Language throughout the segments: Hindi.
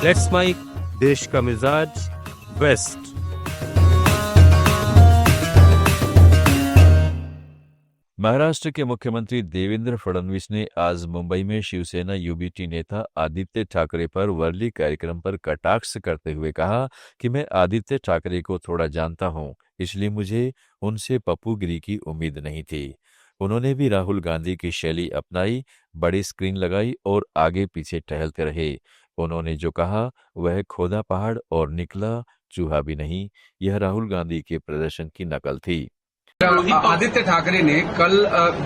लेट्स माइक, देश का मिजाज, वेस्ट। महाराष्ट्र के मुख्यमंत्री देवेंद्र फडणवीस ने आज मुंबई में शिवसेना यूबीटी नेता आदित्य ठाकरे पर वर्ली कार्यक्रम पर कटाक्ष करते हुए कहा कि मैं आदित्य ठाकरे को थोड़ा जानता हूं, इसलिए मुझे उनसे पप्पूगिरी की उम्मीद नहीं थी। उन्होंने भी राहुल गांधी की शैली अपनाई, बड़ी स्क्रीन लगाई और आगे पीछे टहलते रहे। उन्होंने जो कहा वह खोदा पहाड़ और निकला चूहा भी नहीं, यह राहुल गांधी के प्रदर्शन की नकल थी। आदित्य ठाकरे ने कल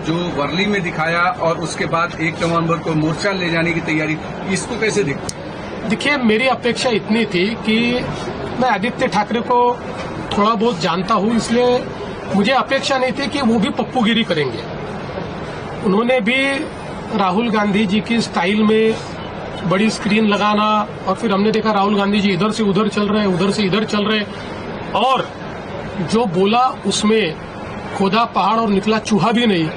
जो वर्ली में दिखाया और उसके बाद 1 नवंबर को मोर्चा ले जाने की तैयारी, इसको कैसे देखते? देखिए, मेरी अपेक्षा इतनी थी कि मैं आदित्य ठाकरे को थोड़ा बहुत जानता हूं, इसलिए मुझे अपेक्षा नहीं थी कि वो भी पप्पूगिरी करेंगे। उन्होंने भी राहुल गांधी जी की स्टाइल में बड़ी स्क्रीन लगाना, और फिर हमने देखा राहुल गांधी जी इधर से उधर चल रहे, उधर से इधर चल रहे, और जो बोला उसमें खोदा पहाड़ और निकला चूहा भी नहीं,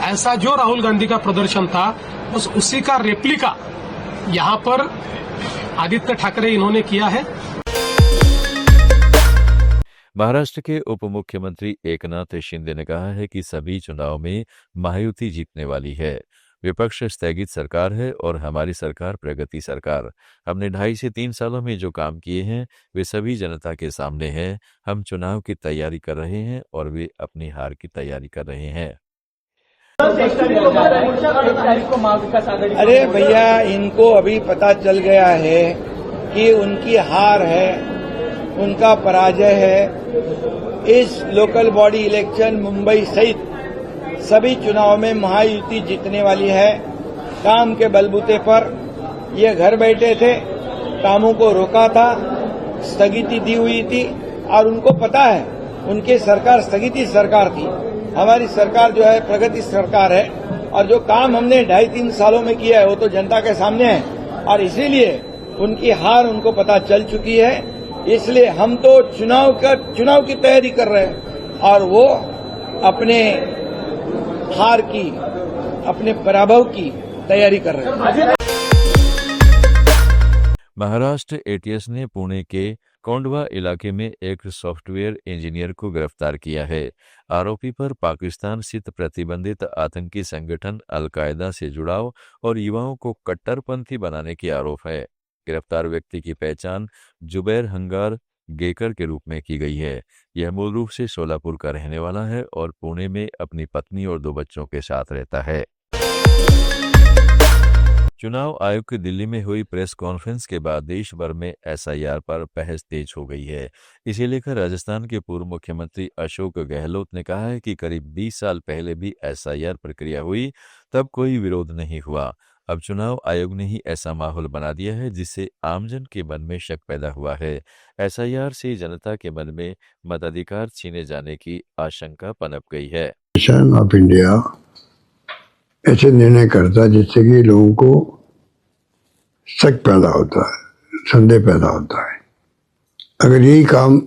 ऐसा जो राहुल गांधी का प्रदर्शन था बस उसी का रेप्लिका यहाँ पर आदित्य ठाकरे इन्होंने किया है। महाराष्ट्र के उप मुख्यमंत्री एकनाथ शिंदे ने कहा है कि सभी चुनाव में महायुति जीतने वाली है। विपक्ष स्थगित सरकार है और हमारी सरकार प्रगति सरकार। हमने 2.5 से 3 सालों में जो काम किए हैं वे सभी जनता के सामने हैं। हम चुनाव की तैयारी कर रहे हैं और वे अपनी हार की तैयारी कर रहे हैं। अरे भैया, इनको अभी पता चल गया है कि उनकी हार है, उनका पराजय है। इस लोकल बॉडी इलेक्शन मुंबई सहित सभी चुनाव में महायुति जीतने वाली है। काम के बलबूते पर ये घर बैठे थे, कामों को रोका था, स्थगिति दी हुई थी, और उनको पता है उनकी सरकार स्थगिति सरकार थी। हमारी सरकार जो है प्रगति सरकार है, और जो काम हमने 2.5-3 सालों में किया है वो तो जनता के सामने है, और इसीलिए उनकी हार उनको पता चल चुकी है। इसलिए हम तो चुनाव की तैयारी कर रहे हैं, और वो अपने हार की, अपने पराभव की तैयारी कर रहे हैं। महाराष्ट्र एटीएस ने पुणे के कोंडवा इलाके में एक सॉफ्टवेयर इंजीनियर को गिरफ्तार किया है। आरोपी पर पाकिस्तान स्थित प्रतिबंधित आतंकी संगठन अल-कायदा से जुड़ाव और युवाओं को कट्टरपंथी बनाने की आरोप है। गिरफ्तार व्यक्ति की पहचान जुबैर हंगार गेकर के रूप में की गई है। यह मूल रूप से सोलापुर का रहने वाला है और पुणे में अपनी पत्नी और 2 बच्चों के साथ रहता है। चुनाव आयोग की दिल्ली में हुई प्रेस कॉन्फ्रेंस के बाद देश भर में एसआईआर पर बहस तेज हो गई है। इसे लेकर राजस्थान के पूर्व मुख्यमंत्री अशोक गहलोत ने कहा है कि करीब 20 साल पहले भी एसआईआर प्रक्रिया हुई, तब कोई विरोध नहीं हुआ। अब चुनाव आयोग ने ही ऐसा माहौल बना दिया है जिससे आमजन के मन में शक पैदा हुआ है। एसआईआर से जनता के मन में मताधिकार छीने जाने की आशंका पनप गई है। ऑफ इंडिया ऐसे निर्णय करता जिससे कि लोगों को शक पैदा होता है, संदेह पैदा होता है। अगर यही काम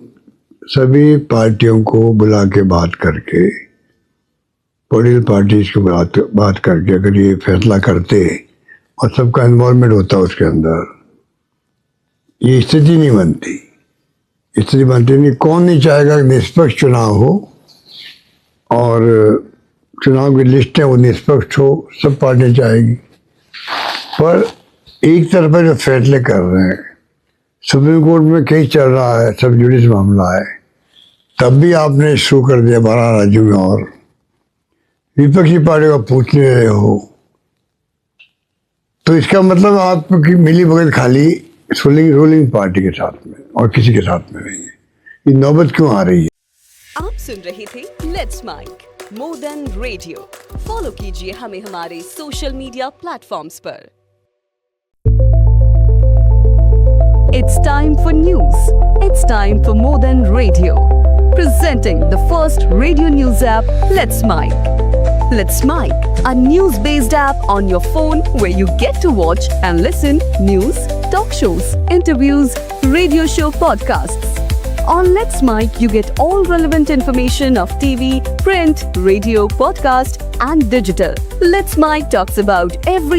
सभी पार्टियों को बुला के बात करके, पॉलिटिकल पार्टीज को बात करके अगर ये फैसला करते और सबका इन्वॉल्वमेंट होता उसके अंदर, ये स्थिति नहीं बनती। स्थिति बनती नहीं। कौन नहीं चाहेगा कि निष्पक्ष चुनाव हो, और चुनाव की लिस्टें वो निष्पक्ष हो, सब पार्टियां चाहेगी। पर एक तरफा जो फैसले कर रहे हैं, सुप्रीम कोर्ट में केस चल रहा है, सब जुडिस मामला है, तब भी आपने शुरू कर दिया 12 राज्यों में, और विपक्षी पार्टी का पूछ नहीं रहे हो, तो इसका मतलब आपकी मिली भगत खाली रूलिंग पार्टी के साथ में और किसी के साथ में नहीं है। ये नौबत क्यों आ रही है? आप सुन रहे थे let's mike more than radio. Follow कीजिए हमें हमारे सोशल मीडिया प्लेटफॉर्म्स पर। It's time for news. It's time for more than radio. Presenting the first radio news app, Let's Mic. Let's Mic, a news-based app on your phone where you get to watch and listen news, talk shows, interviews, radio show podcasts. On Let's Mic, you get all relevant information of TV, print, radio, podcast, and digital. Let's Mic talks about every